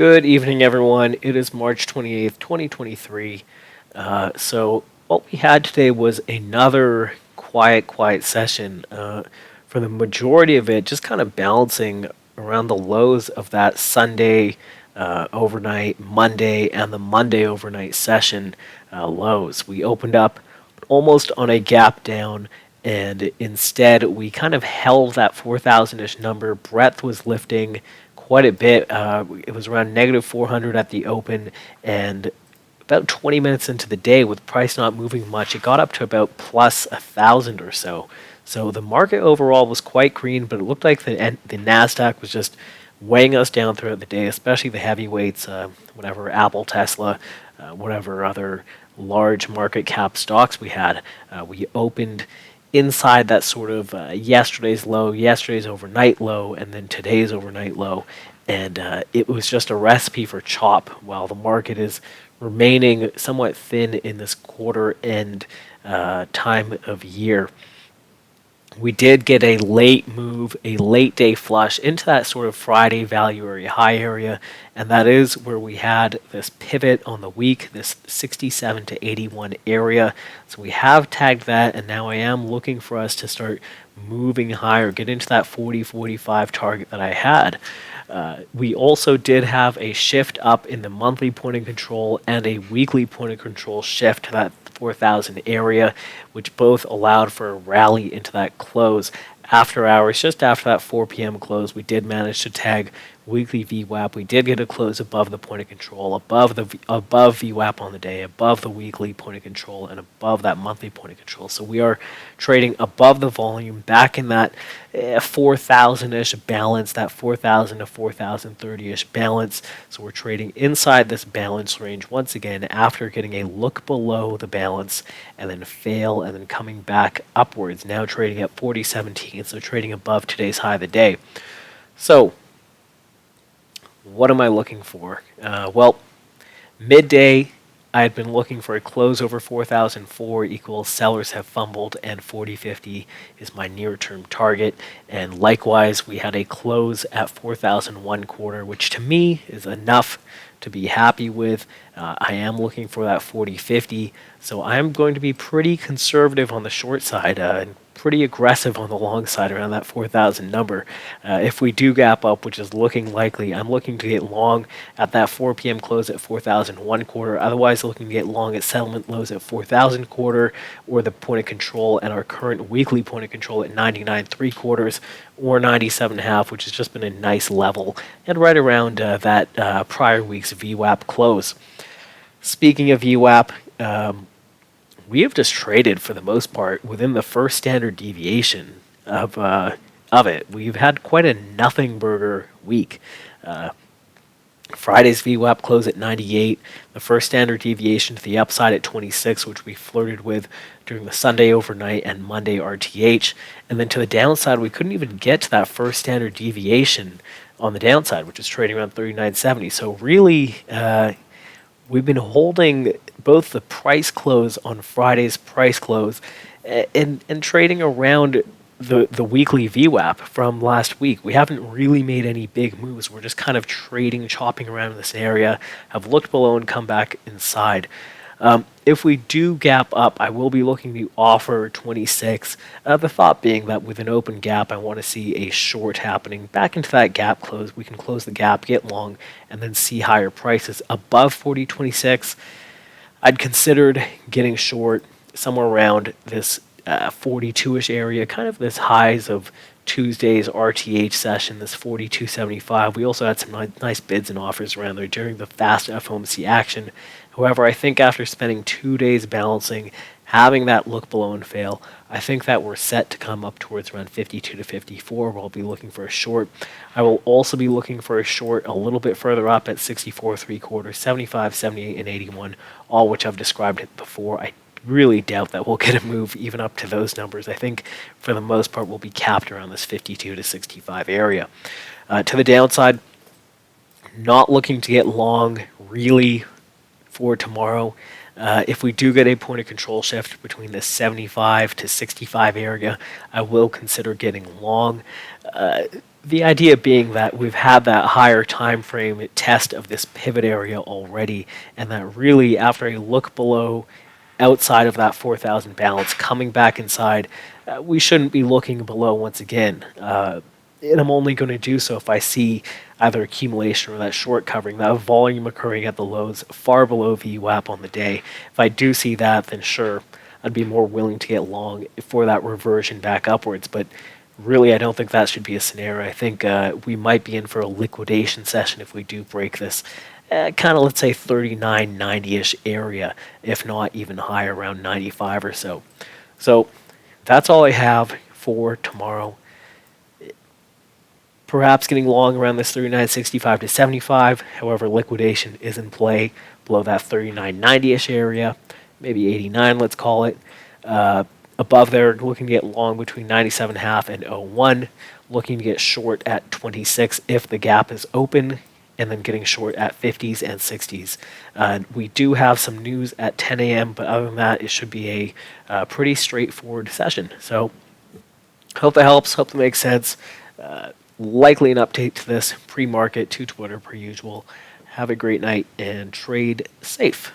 Good evening, everyone. It is March 28th, 2023. So, what we had today was another quiet session. For the majority of it, just kind of balancing around the lows of that Sunday overnight, Monday, and the Monday overnight session lows. We opened up almost on a gap down, and instead we kind of held that 4,000-ish number. Breadth was lifting quite a bit. It was around negative 400 at the open, and about 20 minutes into the day, with price not moving much, it got up to about plus 1,000 or so. So the market overall was quite green, but it looked like the Nasdaq was just weighing us down throughout the day, especially the heavyweights, whatever Apple, Tesla, whatever other large market cap stocks we had. We opened inside that sort of yesterday's low, yesterday's overnight low, and then today's overnight low. And it was just a recipe for chop while the market is remaining somewhat thin in this quarter end time of year. We did get a late move, a late day flush into that sort of Friday value area, high area, and that is where we had this pivot on the week, this 67 to 81 area. So we have tagged that, and now I am looking for us to start moving higher, get into that 40-45 target that I had. We also did have a shift up in the monthly point of control and a weekly point of control shift to that 4,000 area, which both allowed for a rally into that close. After hours, just after that 4 p.m. close, we did manage to tag weekly VWAP. We did get a close above the point of control, above VWAP on the day, above the weekly point of control, and above that monthly point of control. So we are trading above the volume, back in that 4,000-ish balance, that 4,000 to 4,030-ish balance. So we're trading inside this balance range once again after getting a look below the balance and then fail and then coming back upwards. Now trading at 40.17, so trading above today's high of the day. So what am I looking for? Well, midday, I had been looking for a close over 4,004 equals sellers have fumbled, and 40.50 is my near-term target. And likewise, we had a close at 4,001 quarter, which to me is enough to be happy with. I am looking for that 40.50, so I'm going to be pretty conservative on the short side and pretty aggressive on the long side around that 4,000 number. If we do gap up, which is looking likely, I'm looking to get long at that 4 p.m. close at 4,001 quarter. Otherwise, looking to get long at settlement lows at 4,000 quarter, or the point of control and our current weekly point of control at 99.3 quarters or 97.5, which has just been a nice level and right around that prior week's VWAP close. Speaking of VWAP, we have just traded for the most part within the first standard deviation of it. We've had quite a nothing burger week. Friday's VWAP closed at 98, the first standard deviation to the upside at 26, which we flirted with during the Sunday overnight and Monday RTH. And then to the downside, we couldn't even get to that first standard deviation on the downside, which is trading around 39.70. So really, we've been holding both the price close on Friday's price close and trading around the weekly VWAP from last week. We haven't really made any big moves. We're just kind of trading, chopping around in this area, have looked below and come back inside. If we do gap up, I will be looking to offer 26. The thought being that with an open gap, I want to see a short happening back into that gap close. We can close the gap, get long, and then see higher prices above 40.26. I'd considered getting short somewhere around this 42-ish area, kind of this highs of Tuesday's RTH session, this 42.75. We also had some nice bids and offers around there during the fast FOMC action. However, I think after spending 2 days balancing, having that look below and fail, I think that we're set to come up towards around 52 to 54, where I'll be looking for a short. I will also be looking for a short a little bit further up at 64.75, 75, 78, and 81, all which I've described before. I really doubt that we'll get a move even up to those numbers. I think for the most part we'll be capped around this 52 to 65 area. To the downside, not looking to get long really for tomorrow. If we do get a point of control shift between the 75 to 65 area, I will consider getting long. The idea being that we've had that higher time frame test of this pivot area already, and that really after a look below outside of that 4,000 balance coming back inside, we shouldn't be looking below once again. And I'm only going to do so if I see either accumulation or that short covering, that volume occurring at the lows far below VWAP on the day. If I do see that, then sure, I'd be more willing to get long for that reversion back upwards. But really, I don't think that should be a scenario. I think we might be in for a liquidation session if we do break this kind of, let's say, 39.90-ish area, if not even higher, around 95 or so. So that's all I have for tomorrow. Perhaps getting long around this 39.65 to 75. However, liquidation is in play below that 39.90-ish area, maybe 89, let's call it. Above there, looking to get long between 97.5 and 01, looking to get short at 26 if the gap is open, and then getting short at 50s and 60s. We do have some news at 10 a.m., but other than that, it should be a pretty straightforward session. So, hope that helps, hope that makes sense. Likely an update to this pre-market to Twitter per usual. Have a great night and trade safe.